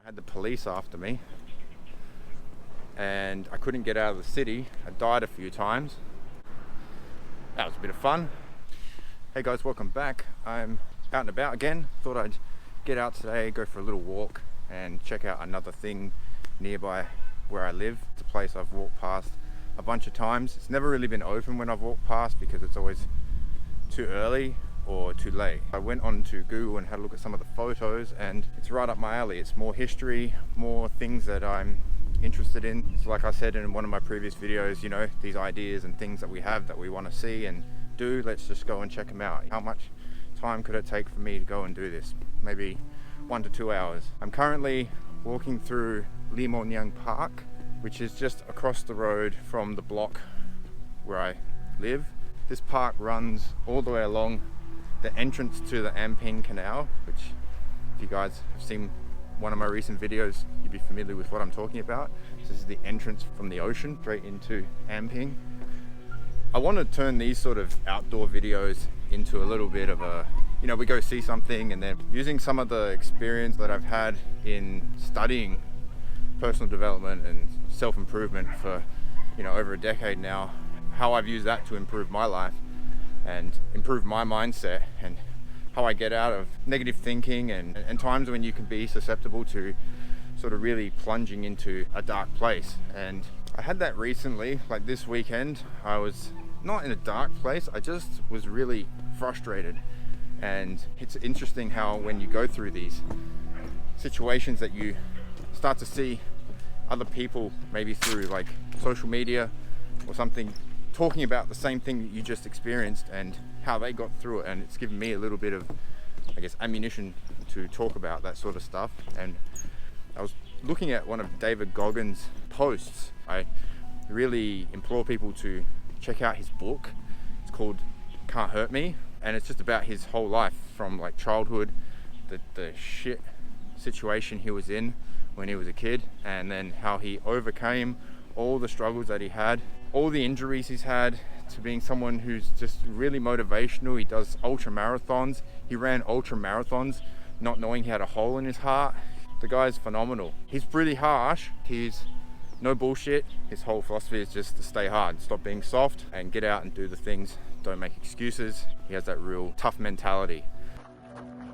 had the police after me and I couldn't get out of the city. I died a few times. That was a bit of fun. Hey guys, welcome back. I'm out and about again. Thought I'd get out today, go for a little walk and check out another thing nearby where I live. It's a place I've walked past a bunch of times. It's never really been open when I've walked past because it's always too early or too late. I went onto Google and had a look at some of the photos and it's right up my alley. It's more history, more things that I'm interested in. So like I said in one of my previous videos, you know, these ideas and things that we have that we want to see and do, let's just go and check them out. How much time could it take for me to go and do this? Maybe 1 to 2 hours. I'm currently walking through Limonyang Park, which is just across the road from the block where I live. This park runs all the way along the entrance to the Amping Canal, which if you guys have seen one of my recent videos, you'd be familiar with what I'm talking about. This is the entrance from the ocean straight into Amping. I want to turn these sort of outdoor videos into a little bit of a, you know, we go see something and then using some of the experience that I've had in studying personal development and self-improvement for, you know, over a decade now, how I've used that to improve my life and improve my mindset and how I get out of negative thinking and times when you can be susceptible to sort of really plunging into a dark place. And I had that recently, like this weekend. I was not in a dark place, I just was really frustrated. And it's interesting how when you go through these situations that you start to see other people, maybe through like social media or something, talking about the same thing that you just experienced and how they got through it. And it's given me a little bit of, I guess, ammunition to talk about that sort of stuff. And I was looking at one of David Goggins' posts. I really implore people to check out his book. It's called Can't Hurt Me, and it's just about his whole life from like childhood, the shit situation he was in when he was a kid, and then how he overcame all the struggles that he had, all the injuries he's had, to being someone who's just really motivational. He does ultra marathons. He ran ultra marathons not knowing he had a hole in his heart. The guy's phenomenal. He's pretty harsh. He's no bullshit. His whole philosophy is just to stay hard, stop being soft and get out and do the things. Don't make excuses. He has that real tough mentality.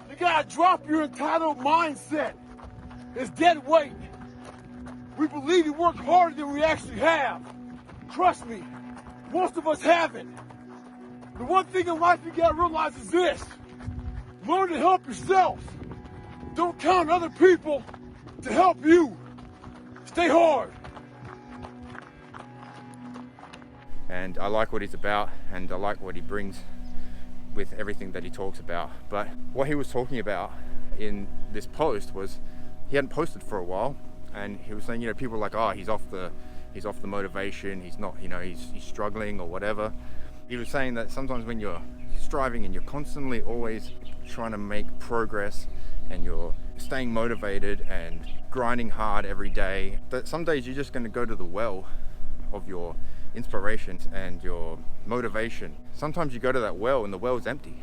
You gotta drop your entitled mindset. It's dead weight. We believe you work harder than we actually have. Trust me, most of us haven't. The one thing in life you gotta realize is this: learn to help yourself. Don't count on other people to help you. Stay hard. And I like what he's about, and I like what he brings with everything that he talks about. But what he was talking about in this post was he hadn't posted for a while, and he was saying, you know, people are like, oh, he's off the motivation, he's not, you know, he's struggling or whatever. He was saying that sometimes when you're striving and you're constantly always trying to make progress and you're staying motivated and grinding hard every day, that some days you're just going to go to the well of your inspirations and your motivation. Sometimes you go to that well and the well's empty.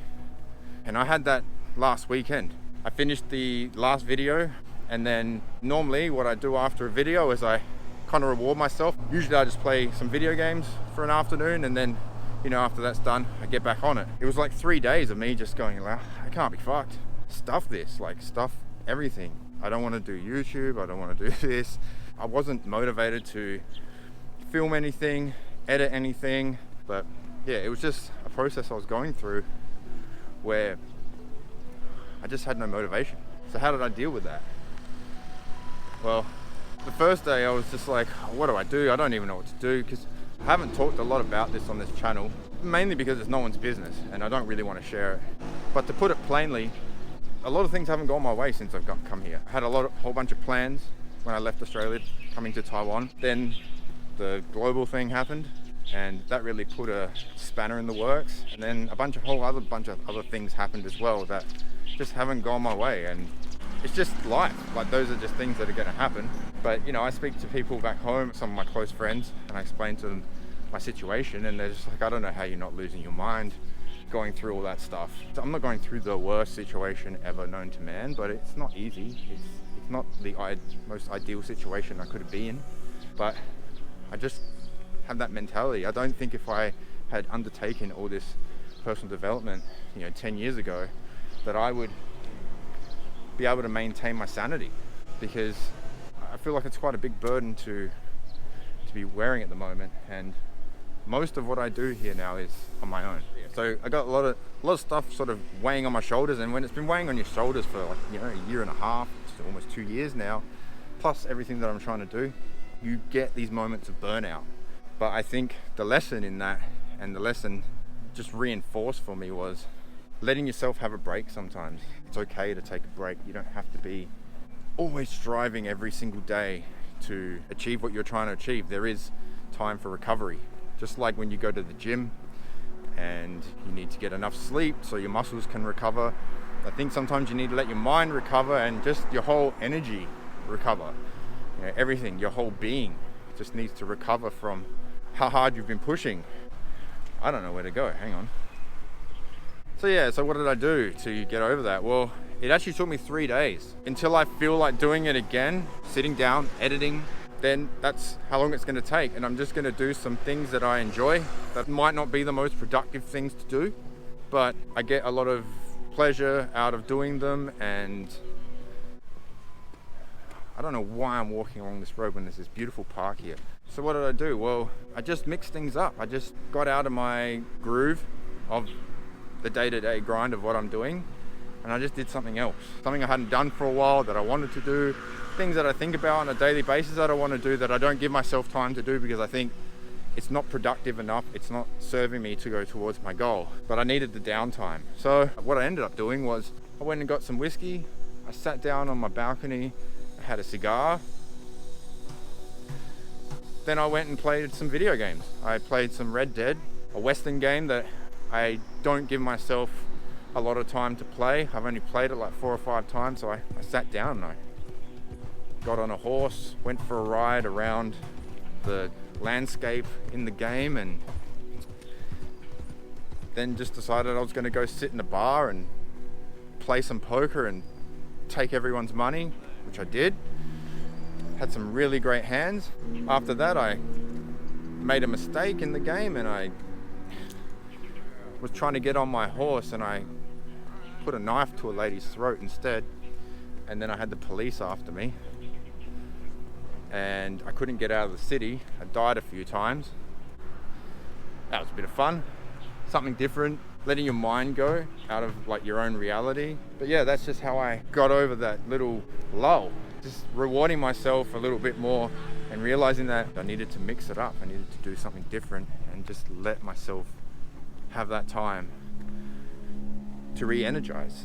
And I had that last weekend. I finished the last video, and then normally what I do after a video is I kind of reward myself. Usually I just play some video games for an afternoon, and then, you know, after that's done, I get back on it. It was like 3 days of me just going, I can't be fucked. Stuff this, like stuff everything. I don't want to do YouTube, I don't want to do this. I wasn't motivated to film anything, edit anything, but yeah, it was just a process I was going through where I just had no motivation. So how did I deal with that? Well, the first day I was just like, what do I do? I don't even know what to do, because I haven't talked a lot about this on this channel, mainly because it's no one's business and I don't really want to share it. But to put it plainly, a lot of things haven't gone my way since I've come here. I had a whole bunch of plans when I left Australia, coming to Taiwan. Then the global thing happened, and that really put a spanner in the works. And then a whole bunch of other things happened as well that just haven't gone my way. And it's just life. Like, those are just things that are going to happen. But, you know, I speak to people back home, some of my close friends, and I explain to them my situation, and they're just like, I don't know how you're not losing your mind going through all that stuff. So I'm not going through the worst situation ever known to man, but it's not easy. It's not the most ideal situation I could be in, but I just have that mentality. I don't think if I had undertaken all this personal development, 10 years ago, that I would be able to maintain my sanity, because I feel like it's quite a big burden to be wearing at the moment, and most of what I do here now is on my own. So I got a lot of stuff sort of weighing on my shoulders, and when it's been weighing on your shoulders for like a year and a half, it's almost 2 years now, plus everything that I'm trying to do, you get these moments of burnout. But I think the lesson in that, and the lesson just reinforced for me, was letting yourself have a break sometimes. It's okay to take a break. You don't have to be always striving every single day to achieve what you're trying to achieve. There is time for recovery. Just like when you go to the gym and you need to get enough sleep so your muscles can recover, I think sometimes you need to let your mind recover and just your whole energy recover. Everything, your whole being just needs to recover from how hard you've been pushing. I don't know where to go, hang on. So what did I do to get over that? Well, it actually took me 3 days until I feel like doing it again, sitting down, editing. Then that's how long it's going to take, and I'm just going to do some things that I enjoy. That might not be the most productive things to do, but I get a lot of pleasure out of doing them. And I don't know why I'm walking along this road when there's this beautiful park here. So what did I do? Well, I just mixed things up. I just got out of my groove of the day-to-day grind of what I'm doing, and I just did something else, something I hadn't done for a while that I wanted to do, things that I think about on a daily basis that I want to do that I don't give myself time to do because I think it's not productive enough, it's not serving me to go towards my goal. But I needed the downtime. So what I ended up doing was I went and got some whiskey, I sat down on my balcony, I had a cigar, then I went and played some video games. I played some Red Dead, a Western game that I don't give myself a lot of time to play. I've only played it like 4 or 5 times, so I sat down and I got on a horse, went for a ride around the landscape in the game, and then just decided I was going to go sit in a bar and play some poker and take everyone's money, which I did. Had some really great hands. After that, I made a mistake in the game, and I was trying to get on my horse and I put a knife to a lady's throat instead, and then I had the police after me and I couldn't get out of the city. I died a few times. That was a bit of fun, something different, letting your mind go out of like your own reality. But yeah, that's just how I got over that little lull, just rewarding myself a little bit more and realizing that I needed to mix it up. I needed to do something different and just let myself have that time to re-energize.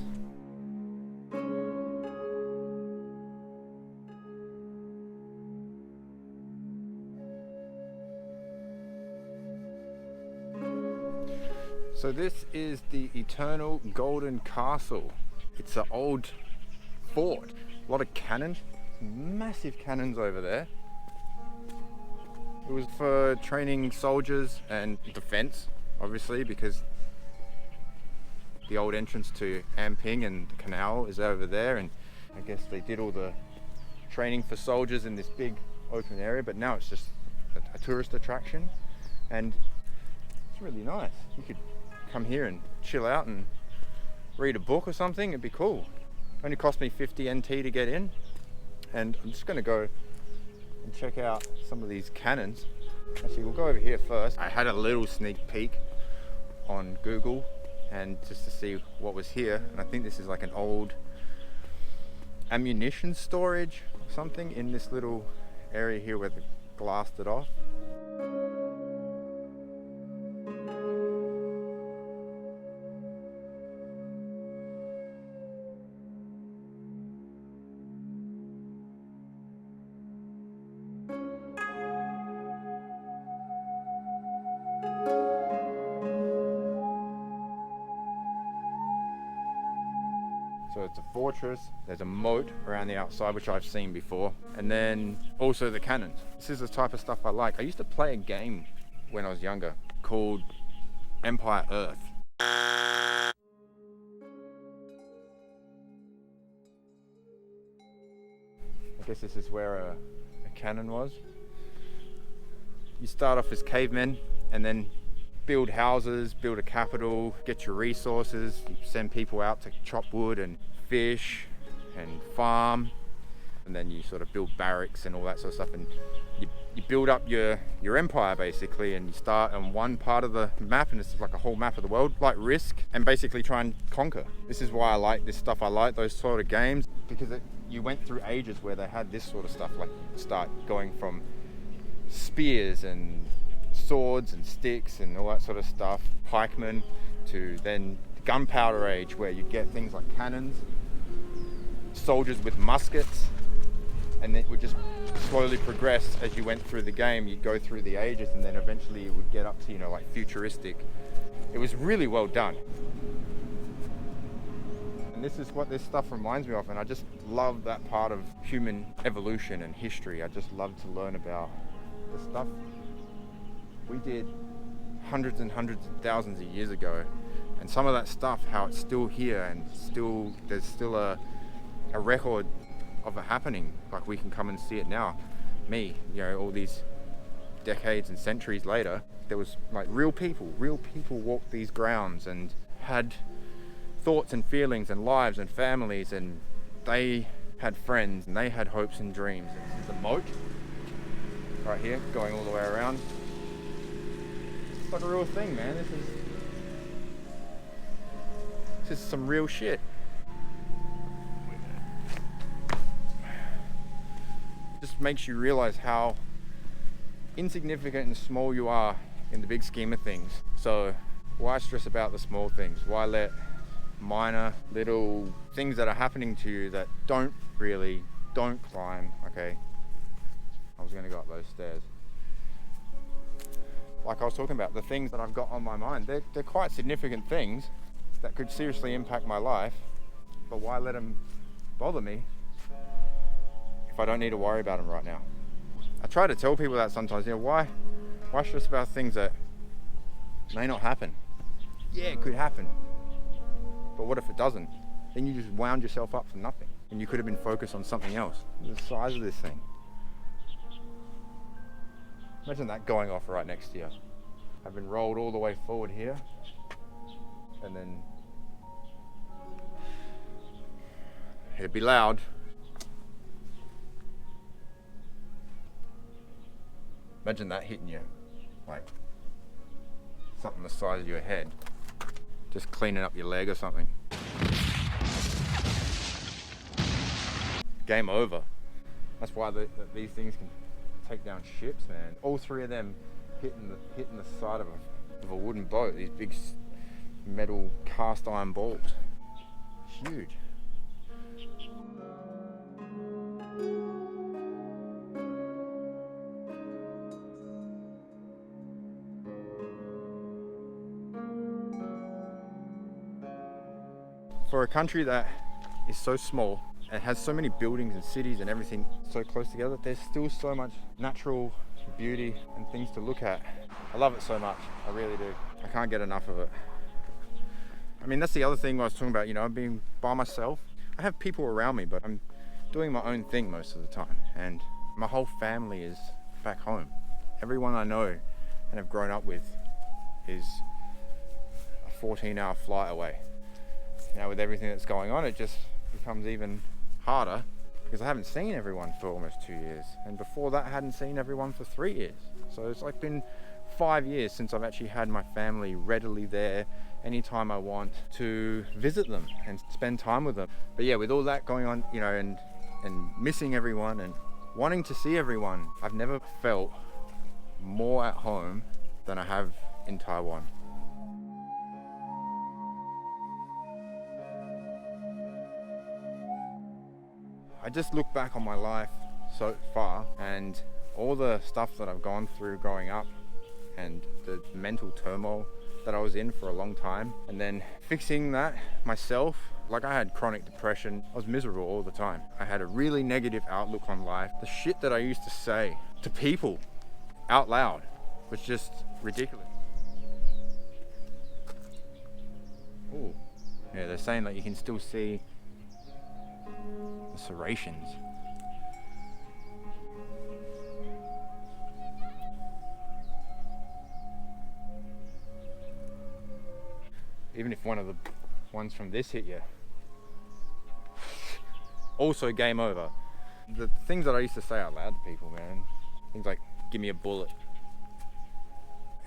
So this is the Eternal Golden Castle. It's an old fort, a lot of cannons, massive cannons over there. It was for training soldiers and defense, obviously, because the old entrance to Amping and the canal is over there, and I guess they did all the training for soldiers in this big open area, but now it's just a tourist attraction, and it's really nice. You could come here and chill out and read a book or something. It'd be cool. Only cost me 50 NT to get in, and I'm just going to go and check out some of these cannons. Actually, we'll go over here first. I had a little sneak peek on Google and just to see what was here, and I think this is like an old ammunition storage or something in this little area here where they glassed it off. So it's a fortress, there's a moat around the outside, which I've seen before, and then also the cannons. This is the type of stuff I like. I used to play a game when I was younger called Empire Earth. guess this is where a cannon was. You start off as cavemen and then build houses, build a capital, get your resources, you send people out to chop wood and fish and farm, and then you sort of build barracks and all that sort of stuff, and you build up your empire basically, and you start on one part of the map, and it's like a whole map of the world, like Risk, and basically try and conquer. This is why I like this stuff. I like those sort of games because you went through ages where they had this sort of stuff, like start going from spears and swords and sticks and all that sort of stuff, pikemen, to then the gunpowder age where you get things like cannons, soldiers with muskets, and it would just slowly progress as you went through the game. You'd go through the ages, and then eventually it would get up to, like futuristic. It was really well done. And this is what this stuff reminds me of, and I just love that part of human evolution and history. I just love to learn about the stuff we did hundreds and hundreds of thousands of years ago, and some of that stuff, how it's still here, and there's still a record of it happening. Like we can come and see it now. Me, all these decades and centuries later, there was like real people walked these grounds and had thoughts and feelings and lives and families, and they had friends and they had hopes and dreams. And this is a moat right here going all the way around. It's like a real thing, man. This is some real shit. Just makes you realize how insignificant and small you are in the big scheme of things. So why stress about the small things? Why let minor little things that are happening to you that don't climb, okay? I was gonna go up those stairs. Like I was talking about, the things that I've got on my mind, they're quite significant things that could seriously impact my life, but why let them bother me if I don't need to worry about them right now? I try to tell people that sometimes, why stress about things that may not happen? Yeah, it could happen, but what if it doesn't? Then you just wound yourself up for nothing, and you could have been focused on something else. The size of this thing. Imagine that going off right next to you. I've been rolled all the way forward here, and then it'd be loud. Imagine that hitting you, like something the size of your head, just cleaning up your leg or something. Game over. That's why these things can take down ships, man. All three of them hitting the side of a wooden boat. These big metal cast iron balls. Huge. For a country that is so small and has so many buildings and cities and everything so close together, there's still so much natural beauty and things to look at. I love it so much, I really do. I can't get enough of it. I mean, that's the other thing I was talking about, being by myself. I have people around me, but I'm doing my own thing most of the time, and my whole family is back home. Everyone I know and have grown up with is a 14-hour flight away. Now with everything that's going on, it just becomes even harder because I haven't seen everyone for almost 2 years, and before that I hadn't seen everyone for 3 years. So it's like been 5 years since I've actually had my family readily there anytime I want to visit them and spend time with them. But yeah, with all that going on, and missing everyone and wanting to see everyone, I've never felt more at home than I have in Taiwan. I just look back on my life so far and all the stuff that I've gone through growing up and the mental turmoil that I was in for a long time, and then fixing that myself. Like, I had chronic depression. I was miserable all the time. I had a really negative outlook on life. The shit that I used to say to people out loud was just ridiculous. Ooh. Yeah, they're saying that you can still see the serrations. one of the ones from this hit you, also game over. The things that I used to say out loud to people, man, things like, give me a bullet.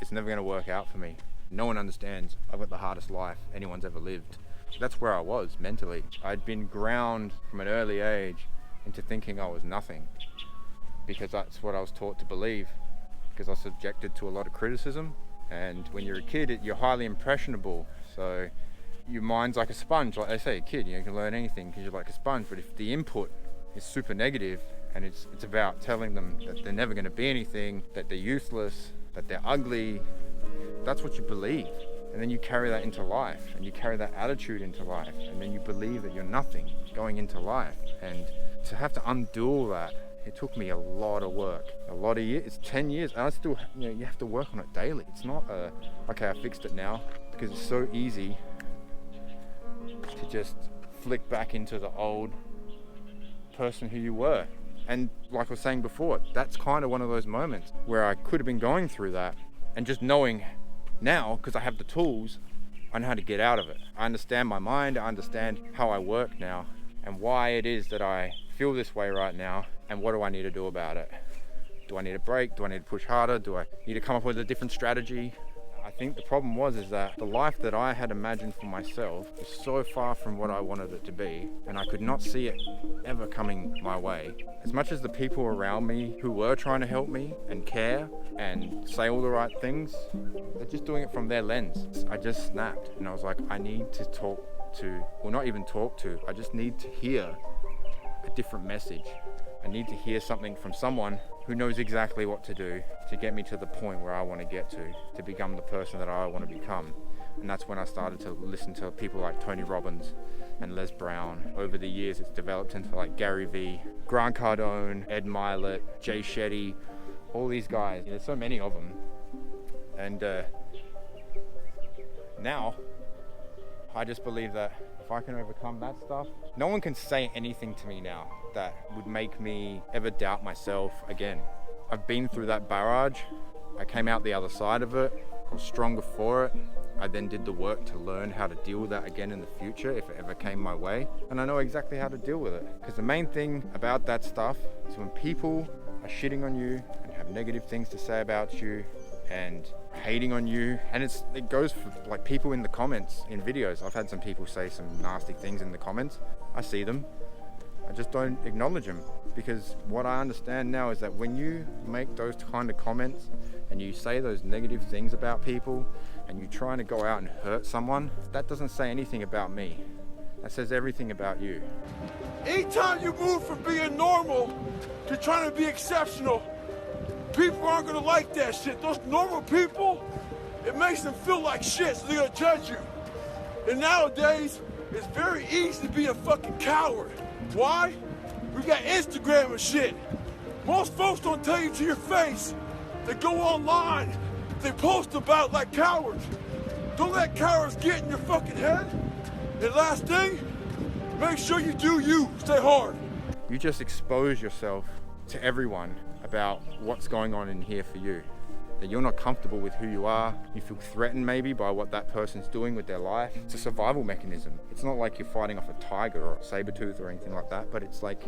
It's never gonna work out for me. No one understands. I've got the hardest life anyone's ever lived. That's where I was mentally. I'd been ground from an early age into thinking I was nothing, because that's what I was taught to believe, because I was subjected to a lot of criticism. And when you're a kid, you're highly impressionable. So your mind's like a sponge. Like they say, a kid, you can learn anything because you're like a sponge. But if the input is super negative and it's about telling them that they're never gonna be anything, that they're useless, that they're ugly, that's what you believe. And then you carry that into life, and you carry that attitude into life, and then you believe that you're nothing going into life. And to have to undo all that, it took me a lot of work, a lot of years. It's 10 years, and I still, you have to work on it daily. It's not okay, I fixed it now, because it's so easy to just flick back into the old person who you were. And like I was saying before, that's kind of one of those moments where I could have been going through that, and just knowing now, because I have the tools, I know how to get out of it. I understand my mind, I understand how I work now, and why it is that I feel this way right now, and what do I need to do about it? Do I need a break? Do I need to push harder? Do I need to come up with a different strategy? I think the problem is that the life that I had imagined for myself is so far from what I wanted it to be, and I could not see it ever coming my way. As much as the people around me who were trying to help me and care and say all the right things, they're just doing it from their lens. I just snapped, and I was like, I need to talk to, well, not even talk to, I just need to hear a different message. I need to hear something from someone who knows exactly what to do to get me to the point where I want to get to become the person that I want to become. And that's when I started to listen to people like Tony Robbins and Les Brown. Over the years, it's developed into like Gary Vee, Grant Cardone, Ed Mylett, Jay Shetty, all these guys. There's so many of them. And now, I just believe that if I can overcome that stuff, no one can say anything to me now that would make me ever doubt myself again. I've been through that barrage. I came out the other side of it. I was stronger for it. I then did the work to learn how to deal with that again in the future if it ever came my way. And I know exactly how to deal with it. Because the main thing about that stuff is when people are shitting on you and have negative things to say about you and hating on you, and it goes for like people in the comments in videos. I've had some people say some nasty things in the comments. I see them. I just don't acknowledge them, because what I understand now is that when you make those kind of comments and you say those negative things about people and you're trying to go out and hurt someone, that doesn't say anything about me. That says everything about you. Anytime you move from being normal to trying to be exceptional, people aren't gonna like that shit. Those normal people, it makes them feel like shit, so they're gonna judge you. And nowadays, it's very easy to be a fucking coward. Why? We got Instagram and shit. Most folks don't tell you to your face. They go online, they post about it like cowards. Don't let cowards get in your fucking head. And last thing, make sure you do you. Stay hard. You just expose yourself to everyone about what's going on in here for you. That you're not comfortable with who you are. You feel threatened maybe by what that person's doing with their life. It's a survival mechanism. It's not like you're fighting off a tiger or a saber-tooth or anything like that, but it's like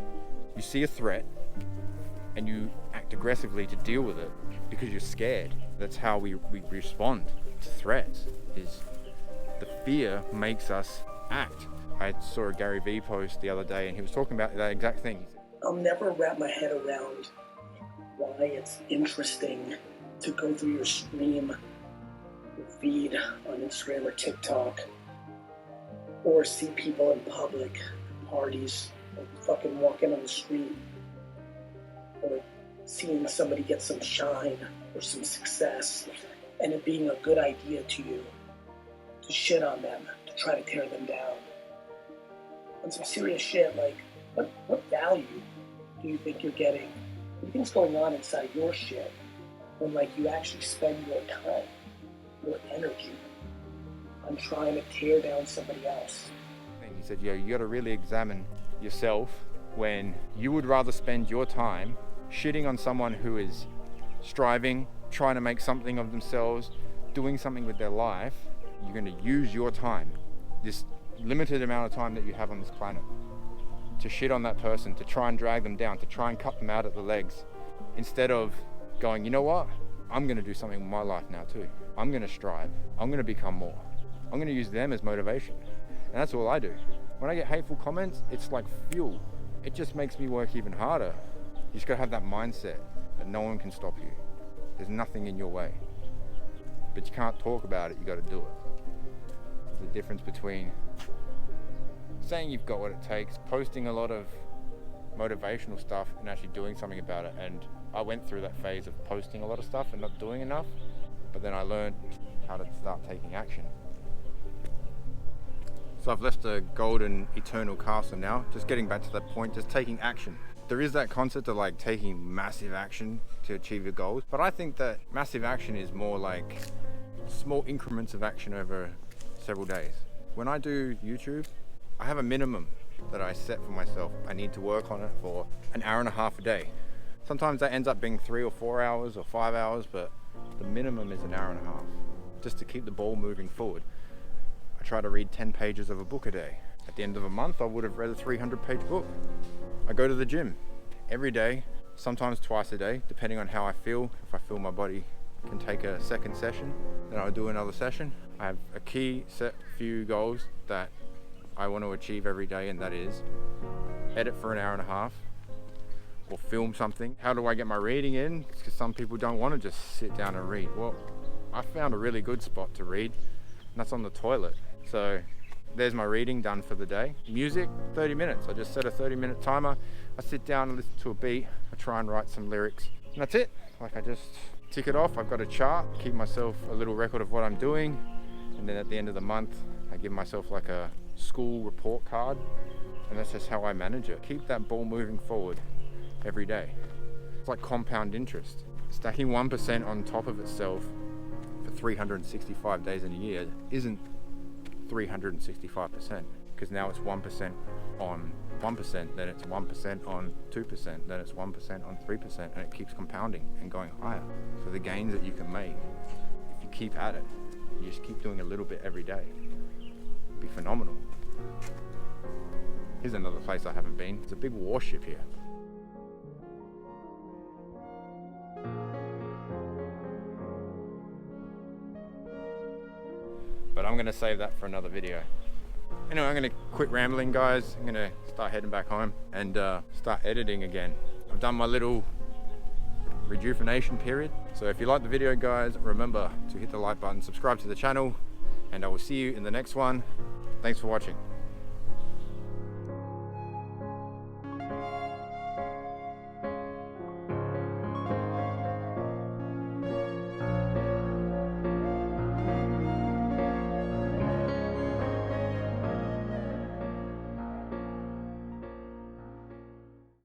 you see a threat and you act aggressively to deal with it because you're scared. That's how we respond to threats, is the fear makes us act. I saw a Gary Vee post the other day and he was talking about that exact thing. I'll never wrap my head around why it's interesting to go through your stream, your feed on Instagram or TikTok, or see people in public, parties, or fucking walking on the street, or seeing somebody get some shine or some success, and it being a good idea to you to shit on them, to try to tear them down. On some serious shit, like, what value do you think you're getting? What do you think's going on inside your shit when, like, you actually spend your time, your energy on trying to tear down somebody else? He said, you got to really examine yourself when you would rather spend your time shitting on someone who is striving, trying to make something of themselves, doing something with their life. You're going to use your time this limited amount of time that you have on this planet to shit on that person, to try and drag them down, to try and cut them out at the legs, instead of going, you know what, I'm going to do something with my life now too. I'm going to strive. I'm going to become more. I'm going to use them as motivation. And that's all I do. When I get hateful comments, it's like fuel. It just makes me work even harder. You just got to have that mindset that no one can stop you. There's nothing in your way. But you can't talk about it, you got to do it. There's a difference between saying you've got what it takes, posting a lot of motivational stuff, and actually doing something about it. And I went through that phase of posting a lot of stuff and not doing enough, but then I learned how to start taking action. So I've left a golden eternal castle now, just getting back to that point, just taking action. There is that concept of like taking massive action to achieve your goals, but I think that massive action is more like small increments of action over several days. When I do YouTube, I have a minimum that I set for myself. I need to work on it for an hour and a half a day. Sometimes that ends up being 3 or 4 hours or 5 hours, but the minimum is an hour and a half, just to keep the ball moving forward. I try to read 10 pages of a book a day. At the end of a month, I would have read a 300-page book. I go to the gym every day, sometimes twice a day, depending on how I feel. If I feel my body can take a second session, then I'll do another session. I have a key set few goals that I want to achieve every day, and that is edit for an hour and a half or film something. How do I get my reading in? Because some people don't want to just sit down and read. Well, I found a really good spot to read, and that's on the toilet. So there's my reading done for the day. Music, 30 minutes. I just set a 30-minute timer. I sit down and listen to a beat. I try and write some lyrics, and that's it. Like, I just tick it off. I've got a chart, keep myself a little record of what I'm doing, and then at the end of the month, I give myself like a school report card, and that's just how I manage it. Keep that ball moving forward every day. It's like compound interest. Stacking 1% on top of itself for 365 days in a year isn't 365%, because now it's 1% on 1%, then it's 1% on 2%, then it's 1% on 3%, and it keeps compounding and going higher. So the gains that you can make, if you keep at it, you just keep doing a little bit every day, it'd be phenomenal. Here's another place I haven't been. It's a big warship here. But I'm gonna save that for another video. Anyway, I'm gonna quit rambling, guys. I'm gonna start heading back home and start editing again. I've done my little rejuvenation period. So if you like the video, guys, remember to hit the like button, subscribe to the channel, and I will see you in the next one. Thanks for watching.